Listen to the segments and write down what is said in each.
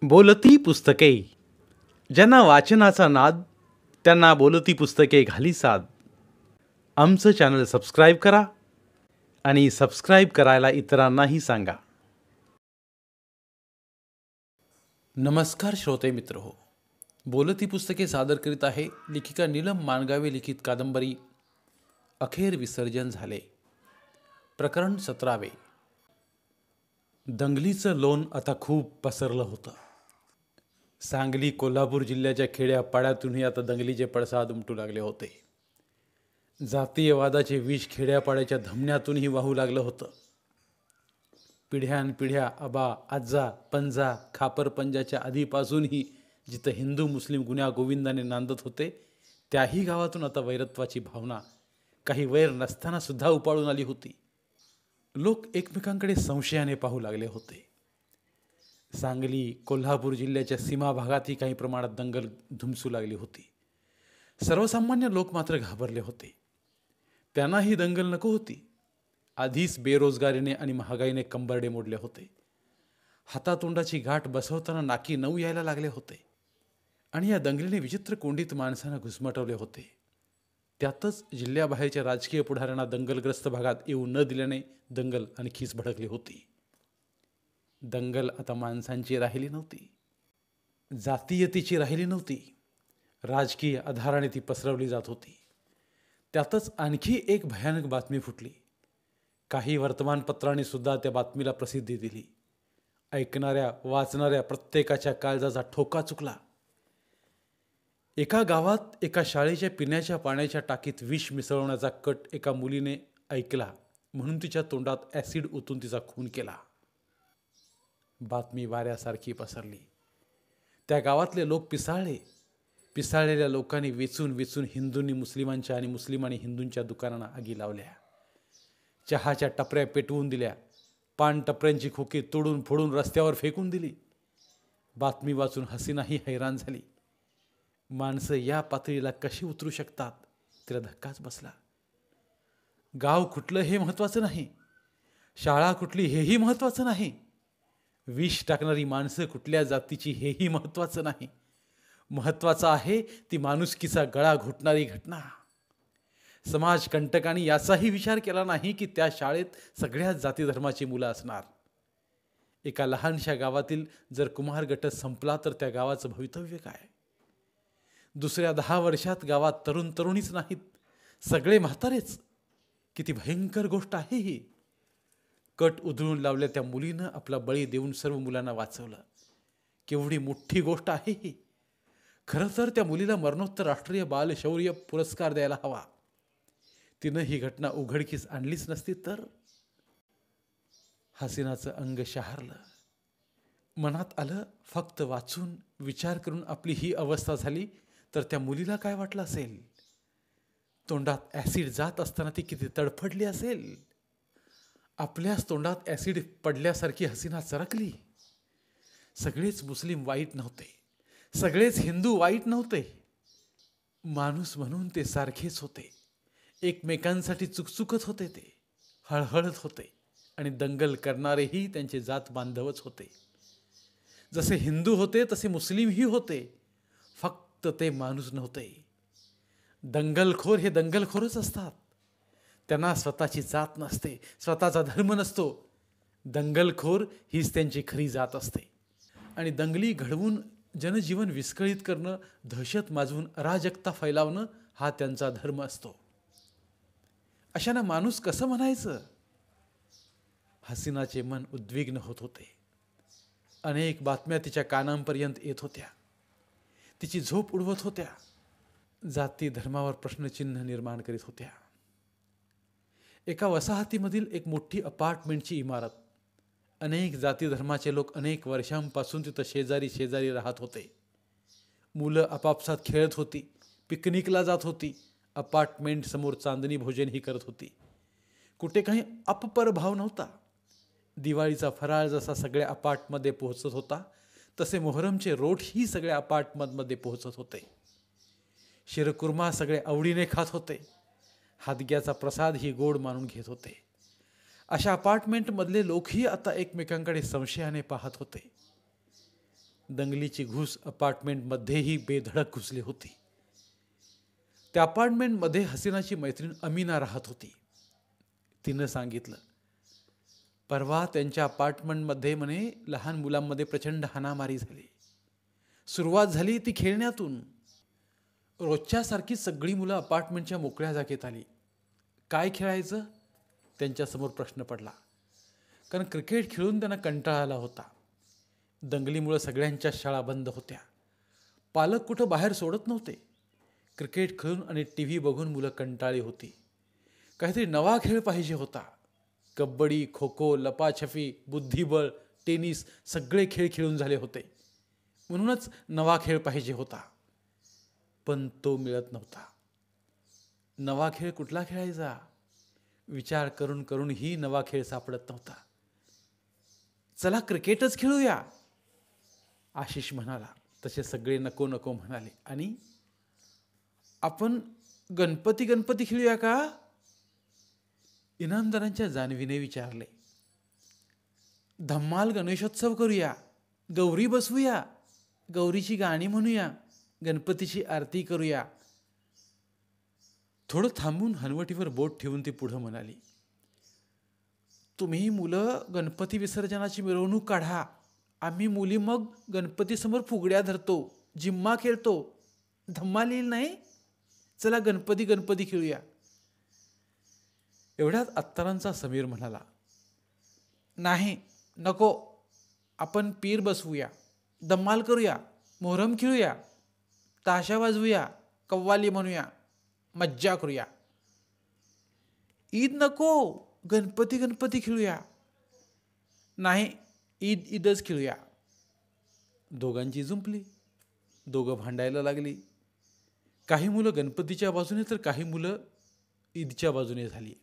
बोलती पुस्तके. ज्यांना वाचनाचा नाद त्यांना बोलती पुस्तके घाली साद. आमचं चॅनल सबस्क्राईब करा आणि सबस्क्राईब करायला इतरांनाही सांगा. नमस्कार श्रोते मित्र हो, बोलती पुस्तके सादर करीत आहे लेखिका नीलम माणगावे लिखित कादंबरी अखेर विसर्जन झाले. प्रकरण 17. दंगलीचं लोण आता खूप पसरलं होतं. सांगली कोल्हापूर जिल्ह्याच्या खेड्यापाड्यातूनही आता दंगलीचे पडसाद उमटू लागले होते. जातीयवादाचे विष खेड्यापाड्याच्या धमन्यातूनही वाहू लागलं होतं. पिढ्यानपिढ्या आबा आज्जा पंजा खापरपंजाच्या आधीपासूनही जिथं हिंदू मुस्लिम गुन्ह्या गोविंदाने नांदत होते, त्याही गावातून आता वैरत्वाची भावना काही वैर नसताना सुद्धा उपाळून आली होती. लोक एकमेकांकडे संशयाने पाहू लागले होते. सांगली कोल्हापूर जिल्ह्याच्या सीमा भागातही काही प्रमाणात दंगल धुमसू लागली होती. सर्वसामान्य लोक मात्र घाबरले होते. त्यांना ही दंगल नको होती. आधीच बेरोजगारीने आणि महागाईने कंबरडे मोडले होते. हातातोंडाची गाठ बसवताना नाकी नऊ यायला लागले होते आणि या दंगलीने विचित्र कोंडीत माणसांना घुसमटवले होते. त्यातच जिल्ह्याबाहेरच्या राजकीय पुढाऱ्यांना दंगलग्रस्त भागात येऊ न दिल्याने दंगल आणखीच भडकली होती. दंगल आता माणसांची राहिली नव्हती, जातीयतेची राहिली नव्हती, राजकीय आधाराने ती पसरवली जात होती. त्यातच आणखी एक भयानक बातमी फुटली. काही वर्तमानपत्रांनी सुद्धा त्या बातमीला प्रसिद्धी दिली. ऐकणाऱ्या वाचणाऱ्या प्रत्येकाच्या काळजाचा ठोका चुकला. एका गावात एका शाळेच्या पिण्याच्या पाण्याच्या टाकीत विष मिसळवण्याचा कट एका मुलीने ऐकला म्हणून तिच्या तोंडात ॲसिड ओतून तिचा खून केला. बातमी वाऱ्यासारखी पसरली. त्या गावातले लोक पिसाळले. पिसाळलेल्या लोकांनी वेचून वेचून हिंदूंनी मुस्लिमांच्या आणि मुस्लिमांनी हिंदूंच्या दुकानांना आगी लावल्या. चहाच्या टपऱ्या पेटवून दिल्या. पान टपऱ्यांची खोकी तोडून फोडून रस्त्यावर फेकून दिली. बातमी वाचून हसीनाही हैराण झाली. माणसं या पातळीला कशी उतरू शकतात तिला धक्काच बसला. गाव कुठलं हे महत्त्वाचं नाही, शाळा कुठली हेही महत्त्वाचं नाही, विष टाकणारी माणसं कुठल्या जातीची हेही महत्त्वाचं नाही. महत्त्वाचं आहे ती माणुसकीचा गळा घोटणारी घटना. समाजकंटकांनी याचाही विचार केला नाही की त्या शाळेत सगळ्याच जाती धर्माची मुलं असणार. एका लहानशा गावातील जर कुमार गट संपला तर त्या गावाचं भवितव्य काय? दुसऱ्या 10 वर्षात गावात तरुण तरुणीच नाहीत, सगळे म्हातारेच. किती भयंकर गोष्ट आहे ही. कट उधळून लावल्या त्या मुलीनं आपला बळी देऊन सर्व मुलांना वाचवलं. केवढी मोठी गोष्ट आहे ही. खरं तर त्या मुलीला मरणोत्तर राष्ट्रीय बाल शौर्य पुरस्कार द्यायला हवा. तिनं ही घटना उघडकीस आणलीच नसती तर. हसीनाचं अंग शहारलं. मनात आलं फक्त वाचून विचार करून आपली ही अवस्था झाली तर त्या मुलीला काय वाटलं असेल. तोंडात ॲसिड जात असताना ती किती तडफडली असेल. आपल्याच तोंडात ॲसिड पडल्यासारखी हसीना चरकली. सगळेच मुस्लिम वाईट नव्हते, सगळेच हिंदू वाईट नव्हते. माणूस म्हणून ते सारखेच होते. एकमेकांसाठी चुकचुकत होते, ते हळहळत होते आणि दंगल करणारेही त्यांचे जात बांधवच होते. जसे हिंदू होते तसे मुस्लिमही होते, फक्त ते माणूस नव्हते. दंगलखोर हे दंगलखोरच असतात. त्यांना स्वतःची जात नसते, स्वतःचा धर्म नसतो. दंगलखोर हीच त्यांची खरी जात असते. आणि दंगली घडवून जनजीवन विस्कळीत करणं, दहशत माजवून अराजकता फैलावणं हा त्यांचा धर्म असतो. अशानं माणूस कसं म्हणायचं? हसीनाचे मन उद्विग्न होत होते. अनेक बातम्या तिच्या कानांपर्यंत येत होत्या. तिची झोप उडवत होत्या. जाती धर्मावर प्रश्नचिन्ह निर्माण करीत होत्या. एका वसाहतीमधील एक मोठी अपार्टमेंटची इमारत. अनेक जाती धर्माचे लोक अनेक वर्षांपासून तिथं शेजारी शेजारी राहत होते. मुलं आपापसात खेळत होती, पिकनिकला जात होती, अपार्टमेंट समोर चांदणी भोजनही करत होती. कुठे काही अपपर भाव नव्हता. दिवाळीचा फराळ जसा सगळ्या अपार्टमध्ये पोहोचत होता तसे मोहरमचे रोटही सगळ्या अपार्टमेंटमध्ये पोहोचत होते. शिरकुर्मा सगळे आवडीने खात होते. हादग्याचा प्रसाद ही गोड मानून घेत होते. अशा अपार्टमेंटमधले लोकही आता एकमेकांकडे संशयाने पाहत होते. दंगलीची घुस अपार्टमेंटमध्येही बेधडक घुसली होती. त्या अपार्टमेंटमध्ये हसीनाची मैत्रीण अमीना राहत होती. तिनं सांगितलं, परवा त्यांच्या अपार्टमेंटमध्ये म्हणे लहान मुलांमध्ये प्रचंड हाणामारी झाली. सुरुवात झाली ती खेळण्यातून. रोजच्या सारखी सगळी मुलं अपार्टमेंटच्या मोकळ्या जागेत आली. काय खेळायचं त्यांच्यासमोर प्रश्न पडला. कारण क्रिकेट खेळून त्यांना कंटाळा आला होता. दंगलीमुळे सगळ्यांच्या शाळा बंद होत्या. पालक कुठं बाहेर सोडत नव्हते. क्रिकेट खेळून आणि टी व्ही बघून मुलं कंटाळी होती. काहीतरी नवा खेळ पाहिजे होता. कबड्डी, खो खो, लपाछपी, बुद्धिबळ, टेनिस सगळे खेळ खेळून झाले होते. म्हणूनच नवा खेळ पाहिजे होता. पण तो मिळत नव्हता. नवा खेळ कुठला खेळायचा विचार करून करूनही नवा खेळ सापडत नव्हता. चला क्रिकेटच खेळूया आशिष म्हणाला. तसे सगळे नको नको म्हणाले. आणि आपण गणपती खेळूया का इनामदारांच्या जान्हवीने विचारले. धम्माल गणेशोत्सव करूया, गौरी बसवूया, गौरीची गाणी म्हणूया, गणपतीची आरती करूया. थोडं थांबून हनवटीवर बोट ठेवून ती पुढं म्हणाली, तुम्ही मुलं गणपती विसर्जनाची मिरवणूक काढा, आम्ही मुली मग गणपतीसमोर फुगड्या धरतो, जिम्मा खेळतो. धम्माल येईल नाही, चला गणपती खेळूया. एवढ्यात अत्तरांचा समीर म्हणाला, नाही नको, आपण पीर बसवूया, धम्माल करूया, मोहरम खेळूया, ताशा वाजवूया, कव्वाली म्हणूया, मज्जा करूया. ईद नको, गणपती खेळूया. नाही, ईदच खेळूया. दोघांची जुंपली. दोघं भांडायला लागली. काही मुलं गणपतीच्या बाजूने तर काही मुलं ईदच्या बाजूने झाली.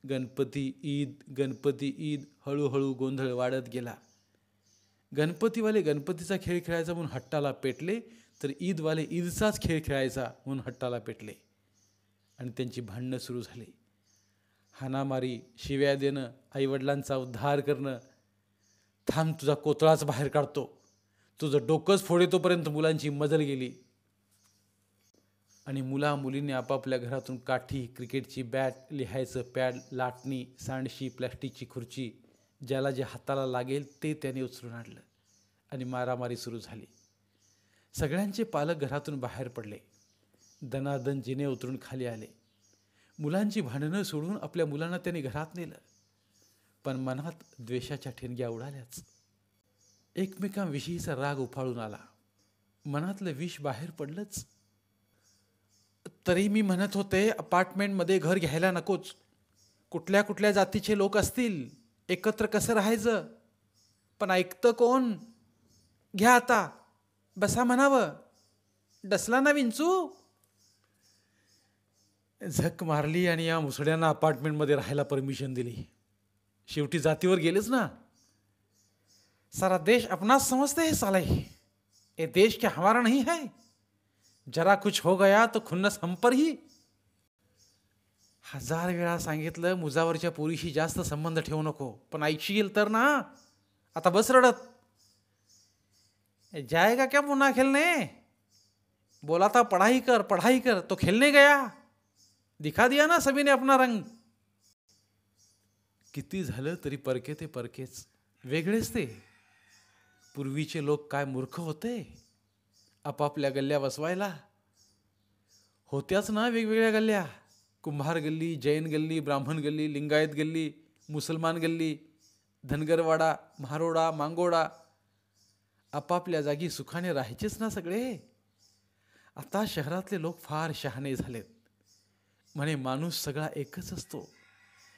गणपती ईद हळूहळू गोंधळ वाढत गेला. गणपतीवाले गणपतीचा खेळ खेळायचा म्हणून हट्टाला पेटले, तर ईदवाले ईदचाच खेळ खेळायचा म्हणून हट्टाला पेटले. आणि त्यांची भांडणं सुरू झाली. हाणामारी, शिव्या देणं, आईवडिलांचा उद्धार करणं. थांब, तुझा कोतळाच बाहेर काढतो, तुझं डोकंच फोडेतोपर्यंत मुलांची मजल गेली. आणि मुलींनी आपापल्या घरातून काठी, क्रिकेटची बॅट, लिहायचं पॅड, लाटणी, सांडशी, प्लॅस्टिकची खुर्ची, ज्याला जे हाताला लागेल ते त्याने उचलून आणलं. आणि मारामारी सुरू झाली. सगळ्यांचे पालक घरातून बाहेर पडले. दनादन जिने उतरून खाली आले. मुलांची भांडणं सोडून आपल्या मुलांना त्यांनी घरात नेलं. पण मनात द्वेषाच्या ठिणग्या उडाल्याच. एकमेकांविषयीचा राग उफाळून आला. मनातलं विष बाहेर पडलंच. तरी मी म्हणत होते अपार्टमेंटमध्ये घर घ्यायला नकोच. कुठल्या कुठल्या जातीचे लोक असतील, एकत्र कसं राहायचं. पण ऐकतं कोण. घ्या आता, बसा म्हणावं. डसला ना विंचू. झक मारली आणि या मुसड्यांना अपार्टमेंटमध्ये राहायला परमिशन दिली. शेवटी जातीवर गेलेच ना. सारा देश अपनाच समझते है साले. ये देश क्या हमारा नहीं है. जरा कुछ हो गया तो खुन्नस हम पर ही. 1000 वेळा सांगितलं मुजावरच्या पोरीशी जास्त संबंध ठेवू नको, पण ऐकशील तर ना. आता बस रडत. जाएगा क्या पुन्हा खेलने. बोला था पढ़ाई कर, तो खेलने गया. दिखा दिया ना सभी ने अपना रंग. किती झालं तरी परके ते परकेच, वेगळेच ते. पूर्वीचे लोक काय मूर्ख होते आपापल्या गल्ल्या बसवायला. होत्याच ना वेगवेगळ्या गल्ल्या. कुंभार गल्ली, जैन गल्ली, ब्राह्मण गल्ली, लिंगायत गल्ली, मुसलमान गल्ली, धनगरवाडा, म्हारोडा, मांगोडा. आपापल्या जागी सुखाने राहायचेच ना सगळे. आता शहरातले लोक फार शहाणे झालेत. म्हणे माणूस सगळा एकच असतो.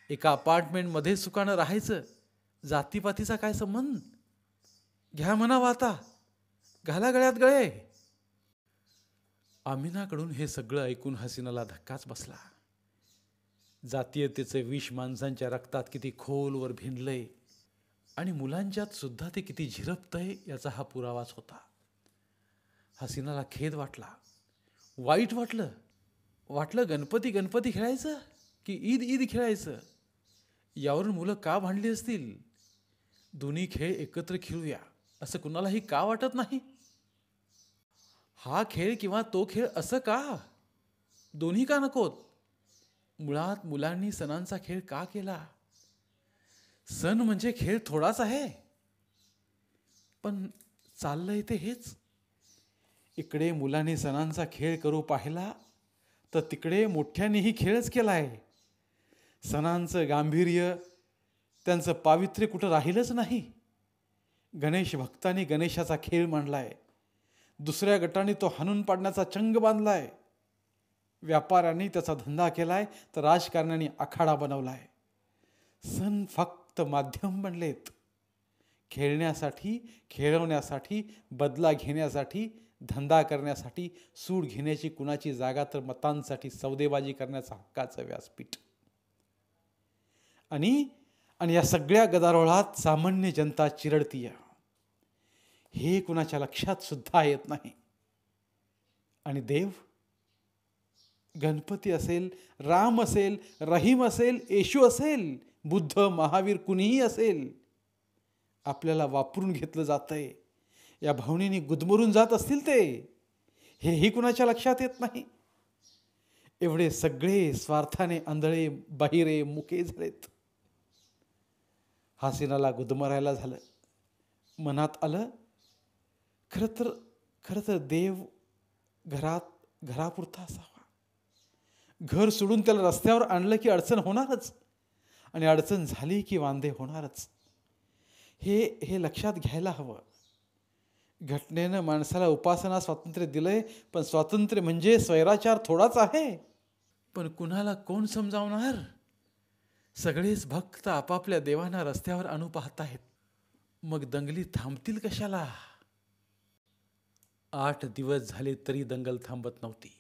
एका अपार्टमेंटमध्ये सुखानं राहायचं, जातीपातीचा काय संबंध. घ्या म्हणावं आता, घाला गळ्यात गळे. आमिनाकडून हे सगळं ऐकून हसीनाला धक्काच बसला. जातीयतेचे विष माणसांच्या रक्तात किती खोलवर भिनलंय आणि मुलांच्यात सुद्धा ते किती झिरपतंय याचा हा पुरावाच होता. हसीनाला खेद वाटला, वाईट वाटलं गणपती खेळायचं की ईद खेळायचं. यावरून मुलं का भांडली असतील. दोन्ही खेळ एकत्र खेळूया, असं कुणालाही का वाटत नाही? हा खेळ किंवा तो खेळ असं का? दोन्ही का नकोत? मुळात मुलांनी सणांचा खेळ का केला? सण म्हणजे खेळ थोडाच आहे. पण चाललंय ते हेच. इकडे मुलांनी सणांचा खेळ करू पाहिला तर तिकडे मोठ्यांनीही खेळच केलाय. सणांचं गांभीर्य, त्यांचं पावित्र्य कुठं राहिलंच नाही. गणेश भक्तांनी गणेशाचा खेळ मांडलाय. दुसऱ्या गटाने तो हाणून पाडण्याचा चंग बांधलाय. व्यापाऱ्यांनी त्याचा धंदा केलाय तर राजकारण्यांनी आखाडा बनवलाय. सण फक्त माध्यम बनलेत. खेळण्यासाठी, खेळवण्यासाठी, बदला घेण्यासाठी, धंदा करण्यासाठी, सूड घेण्याची कुणाची जागा तर मतांसाठी सौदेबाजी करण्याचं हक्काचं व्यासपीठ. आणि या सगळ्या गदारोळात सामान्य जनता चिरडतीय. हे कुणाच्या लक्षात सुद्धा येत नाही. आणि देव, गणपती असेल, राम असेल, रहीम असेल, येशू असेल, बुद्ध, महावीर कुणीही असेल, आपल्याला वापरून घेतलं जातंय या भावनेने गुदमरून जात असतील ते, हेही कुणाच्या लक्षात येत नाही. एवढे सगळे स्वार्थाने आंधळे, बाहिरे, मुके झालेत. हासिनाला गुदमरायला झालं. मनात आलं, खरं तर देव घरापुरता असावा. घर सोडून त्याला रस्त्यावर आणलं की अडचण होणारच, आणि अडचण झाली की वांदे होणारच. हे लक्षात घ्यायला हवं. घटनेनं माणसाला उपासना स्वातंत्र्य दिलंय, पण स्वातंत्र्य म्हणजे स्वैराचार थोडाच आहे. पण कुणाला कोण समजावणार? सगळेच भक्त आपापल्या देवांना रस्त्यावर आणू पाहताहेत. मग दंगली थांबतील कशाला? 8 दिवस झाले तरी दंगल थांबत नव्हती.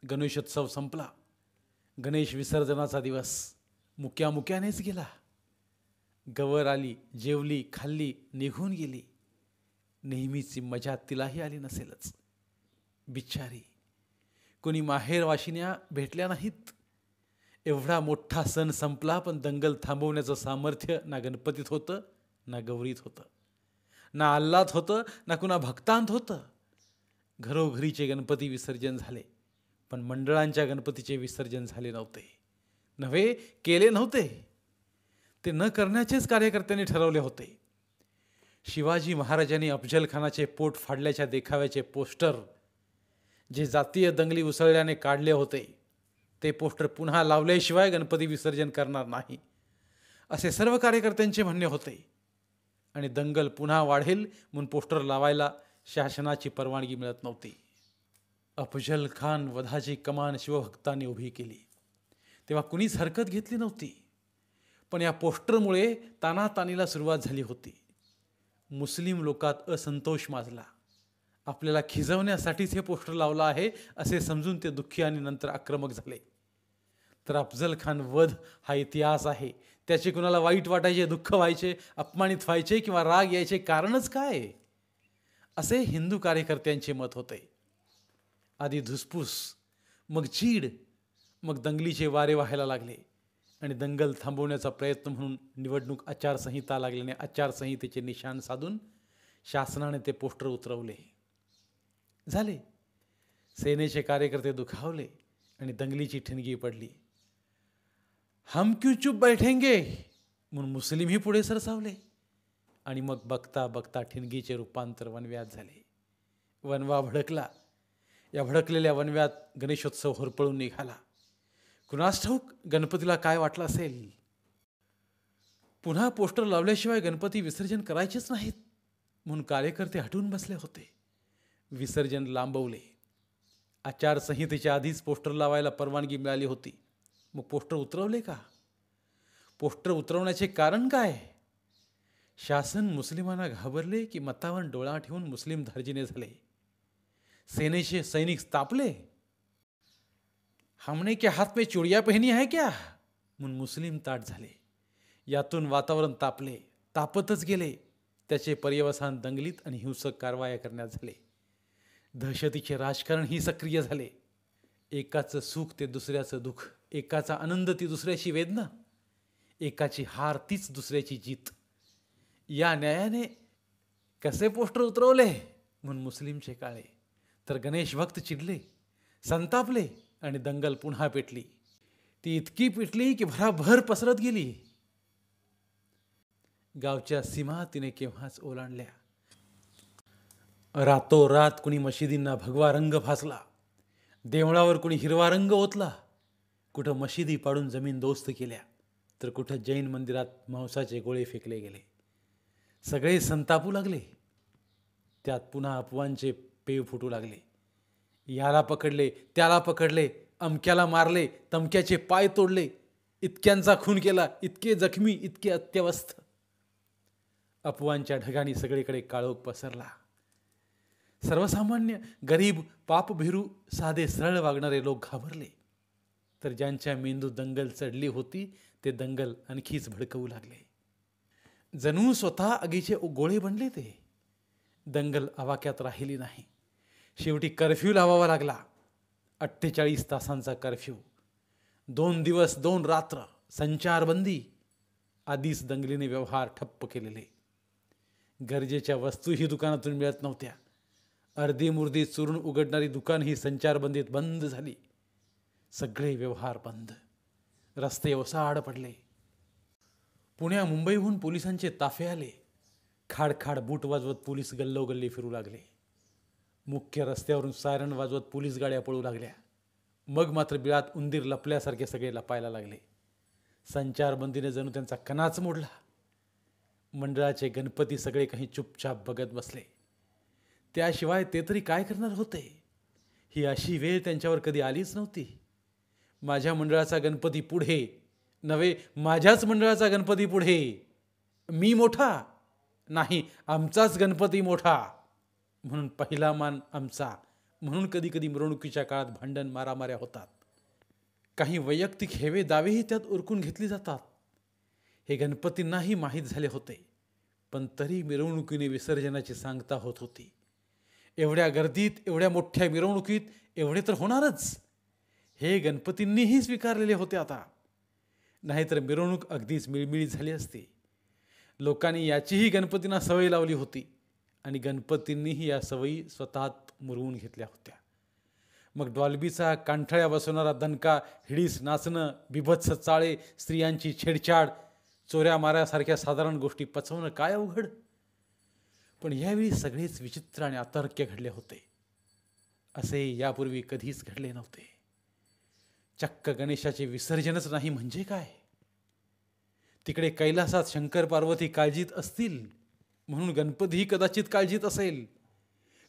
गणेशोत्सव संपला. गणेश विसर्जनाचा दिवस मुक्यामुक्यानेच गेला. गवर आली, जेवली, खाल्ली, निघून गेली. नेहमीची मजा तिलाही आली नसेलच. बिचारी, कोणी माहेर वाशिन्या भेटल्या नाहीत. एवढा मोठा सण संपला, पण दंगल थांबवण्याचं सामर्थ्य ना गणपतीत होतं, ना गौरीत होतं, ना अल्लात होतं, ना कुणा भक्तांत होतं. घरोघरीचे गणपती विसर्जन झाले, पण मंडळांच्या गणपतीचे विसर्जन झाले नव्हते. नव्हे, केले नव्हते. ते न करण्याचेच कार्यकर्त्यांनी ठरवले होते. शिवाजी महाराजांनी अफजल खानाचे पोट फाडल्याच्या देखाव्याचे पोस्टर, जे जातीय दंगली उसळल्याने काढले होते, ते पोस्टर पुन्हा लावल्याशिवाय गणपती विसर्जन करणार नाही, असे सर्व कार्यकर्त्यांचे म्हणणे होते. आणि दंगल पुन्हा वाढेल म्हणून पोस्टर लावायला शासनाची परवानगी मिळत नव्हती. अफजल खान वधाची कमान शिवभक्तांनी उभी केली तेव्हा कुणीच हरकत घेतली नव्हती. पण या पोस्टरमुळे तानातानीला सुरुवात झाली होती. मुस्लिम लोकात असंतोष माजला. आपल्याला खिजवण्यासाठीच हे पोस्टर लावलं आहे असे समजून ते दुःखी आणि नंतर आक्रमक झाले. तर अफजल खान वध हा इतिहास आहे. त्याचे कुणाला वाईट वाटायचे, दुःख व्हायचे, अपमानित व्हायचे किंवा राग यायचे कारणच काय, असे हिंदू कार्यकर्त्यांचे मत होते. आधी धुसफूस, मग चीड, मग दंगलीचे वारे व्हायला लागले. आणि दंगल थांबवण्याचा प्रयत्न म्हणून निवडणूक आचारसंहिता लागल्याने आचारसंहितेचे निशाण साधून शासनाने ते पोस्टर उतरवले. झाले. सेनेचे कार्यकर्ते दुखावले आणि दंगलीची ठिणगी पडली. हम क्यों चुप बैठेंगे म्हणून मुस्लिमही पुढे सरसावले. आणि मग बघता बघता ठिणगीचे रूपांतर वनव्यात झाले. वनवा भडकला. या भडकलेल्या वनव्यात गणेशोत्सव होरपळून निघाला. कुणास ठाऊक गणपतीला काय वाटलं असेल. पुन्हा पोस्टर लावल्याशिवाय गणपती विसर्जन करायचेच नाहीत म्हणून कार्यकर्ते हटून बसले होते. विसर्जन लांबवले. आचारसंहितेच्या आधीच पोस्टर लावायला परवानगी मिळाली होती. मग पोस्टर उतरवले का? पोस्टर उतरवण्याचे कारण काय? शासन मुस्लिमांना घाबरले की मतावर डोळा ठेवून मुस्लिम धार्जिणे झाले. सेनेचे सैनिक तापले. हमने क्या हात में चुडिया पहनी है क्या म्हणून मुस्लिम ताट झाले. यातून वातावरण तापले, तापतच गेले. त्याचे पर्यवसान दंगलीत आणि हिंसक कारवाया करण्यात झाले. दहशतीचे राजकारण ही सक्रिय झाले. एकाचं सुख ते दुसऱ्याचं दुःख, एकाचा आनंद ती दुसऱ्याची वेदना, एकाची हार तीच दुसऱ्याची जीत. या न्यायाने कसे पोस्टर उतरवले म्हणून मुस्लिमचे काळे. तर गणेश भक्त चिडले, संतापले आणि दंगल पुन्हा पेटली. ती इतकी पेटली की भराभर पसरत गेली. गावच्या सीमा तिने केव्हाच ओलांडल्या. रातोरात कुणी मशिदींना भगवा रंग फासला, देवळावर कुणी हिरवा रंग ओतला, कुठं मशिदी पाडून जमीन दोस्त केल्या, तर कुठं जैन मंदिरात मांसाचे गोळे फेकले गेले. सगळे संतापू लागले. त्यात पुन्हा अफवांचे पेव फुटू लागले. याला पकडले, त्याला पकडले, अमक्याला मारले, तमक्याचे पाय तोडले, इतक्यांचा खून केला, इतके जखमी, इतके अत्यवस्थ. अफवांच्या ढगाने सगळीकडे काळोख पसरला. सर्वसामान्य, गरीब, पापभिरू, साधे सरळ वागणारे लोक घाबरले. तर ज्यांच्या मेंदू दंगल चढली होती ते दंगल आणखीच भडकवू लागले. जणू स्वतः आगीचे गोळे बनले ते. दंगल आवाक्यात राहिली नाही. शेवटी कर्फ्यू लावावा लागला. 48 तासांचा कर्फ्यू, 2 दिवस 2 रात्र संचारबंदी. आधीच दंगलीने व्यवहार ठप्प केलेले. गरजेच्या वस्तूही दुकानातून मिळत नव्हत्या. अर्धी मुर्दी चुरून उघडणारी दुकान ही संचारबंदीत बंद झाली. सगळे व्यवहार बंद. रस्ते ओसाड पडले. पुण्या मुंबईहून पोलिसांचे ताफे आले. खाडखाड बूट वाजवत पोलीस गल्लोगल्ली फिरू लागले. मुख्य रस्त्यावरून सायरन वाजवत पोलीस गाड्या पळू लागल्या. मग मात्र बिळात उंदीर लपल्यासारखे सगळे लपायला लागले. संचारबंदीने जणू त्यांचा कणाच मोडला. मंडळाचे गणपती सगळे काही चुपचाप बघत बसले. त्याशिवाय ते तरी काय करणार होते. ही अशी वेळ त्यांच्यावर कधी आलीच नव्हती. माझ्या मंडळाचा गणपती पुढे नव्हे, माझ्याच मंडळाचा गणपती पुढे. मी मोठा नाही, आमचाच गणपती मोठा म्हणून पहिला मान आमचा म्हणून कधी कधी मिरवणुकीच्या काळात भांडण मारामाऱ्या होतात. काही वैयक्तिक हेवे दावेही त्यात उरकून घेतली जातात. हे गणपतींनाही माहीत झाले होते. पण तरी मिरवणुकीने विसर्जनाची सांगता होत होती. एवढ्या गर्दीत, एवढ्या मोठ्या मिरवणुकीत एवढे तर होणारच, हे गणपतींनीही स्वीकारलेले होते. आता नाहीतर मिरवणूक अगदीच मिळमिळीत झाली असती. लोकांनी याचीही गणपतींना सवय लावली होती आणि गणपतींनीही या सवयी स्वतःत मुरवून घेतल्या होत्या. मग डॉल्बीचा कांठळ्या बसवणारा दणका, हिडीस नाचणं, बिभत्स चाळे, स्त्रियांची छेडछाड, चोऱ्या माऱ्यासारख्या साधारण गोष्टी पचवणं काय अवघड. पण यावेळी सगळेच विचित्र आणि अतर्क्य घडले होते. असे यापूर्वी कधीच घडले नव्हते. चक्क गणेशाचे विसर्जनच नाही म्हणजे काय. तिकडे कैलासात शंकर पार्वती काळजीत असतील म्हणून गणपतीही कदाचित काळजीत असेल.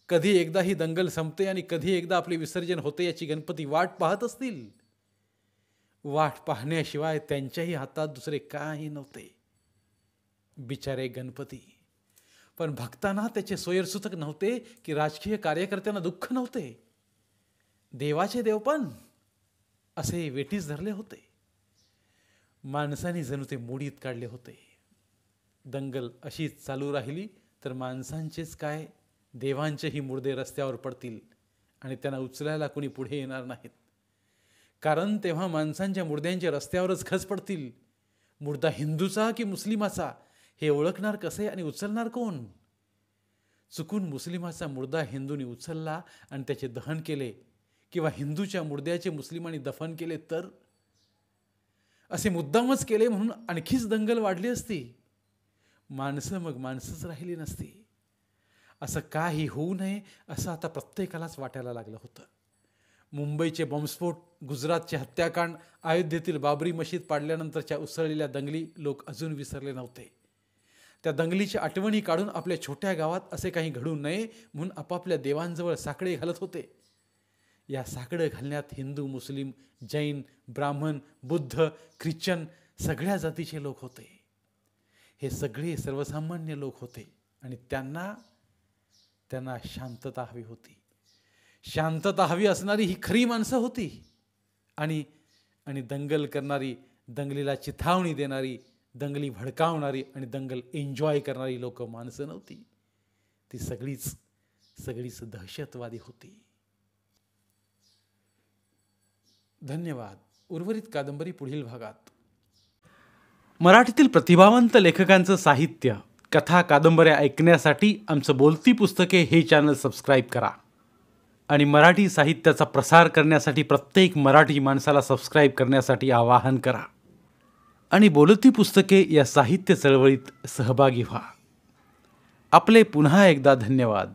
कधी एकदा ही दंगल संपते आणि कधी एकदा आपले विसर्जन होते याची गणपती वाट पाहत असतील. वाट पाहण्याशिवाय त्यांच्याही हातात दुसरे काही नव्हते. बिचारे गणपती. पण भक्तांना त्याचे सोयरसूतक नव्हते की राजकीय कार्यकर्त्यांना दुःख नव्हते. देवाचे देवपण असे वेठीस धरले होते. माणसांनी जणू ते मोडीत काढले होते. दंगल अशीच चालू राहिली तर माणसांचेच काय, देवांचेही मुर्दे रस्त्यावर पडतील आणि त्यांना उचलायला कोणी पुढे येणार नाहीत. कारण तेव्हा माणसांच्या मुर्द्यांचे रस्त्यावरच खच पडतील. मुर्दा हिंदूचा की मुस्लिमाचा हे ओळखणार कसे आणि उचलणार कोण. चुकून मुस्लिमाचा मुर्दा हिंदूंनी उचलला आणि त्याचे दहन केले किंवा हिंदूच्या मुर्द्याचे मुस्लिमांनी दफन केले तर असे मुद्दामच केले म्हणून आणखीच दंगल वाढली असती. माणसं मग माणसंच राहिली नसती. असं काही होऊ नये असं आता प्रत्येकालाच वाटायला लागलं होतं. मुंबईचे बॉम्बस्फोट, गुजरातचे हत्याकांड, अयोध्येतील बाबरी मशीद पाडल्यानंतरच्या उसळलेल्या दंगली लोक अजून विसरले नव्हते. त्या दंगलीच्या आठवणी काढून आपल्या छोट्या गावात असे काही घडू नये म्हणून आपापल्या देवांजवळ साकडे घालत होते. या साकडं घालण्यात हिंदू, मुस्लिम, जैन, ब्राह्मण, बुद्ध, ख्रिश्चन सगळ्या जातीचे लोक होते. हे सगळे सर्वसामान्य लोक होते आणि त्यांना शांतता हवी होती. शांतता हवी असणारी ही खरी माणसं होती. आणि दंगल करणारी, दंगलीला चिथावणी देणारी, दंगली भडकावणारी आणि दंगल एन्जॉय करणारी लोक माणसं नव्हती. ती सगळीच दहशतवादी होती. धन्यवाद. उर्वरित कादंबरी पुढील भागात. मराठीतील प्रतिभावंत लेखकांचं साहित्य कथा कादंबऱ्या ऐकण्यासाठी आमचं बोलती पुस्तके हे चॅनल सबस्क्राईब करा आणि मराठी साहित्याचा प्रसार करण्यासाठी प्रत्येक मराठी माणसाला सबस्क्राईब करण्यासाठी आवाहन करा आणि बोलती पुस्तके या साहित्य चळवळीत सहभागी व्हा. आपले पुन्हा एकदा धन्यवाद.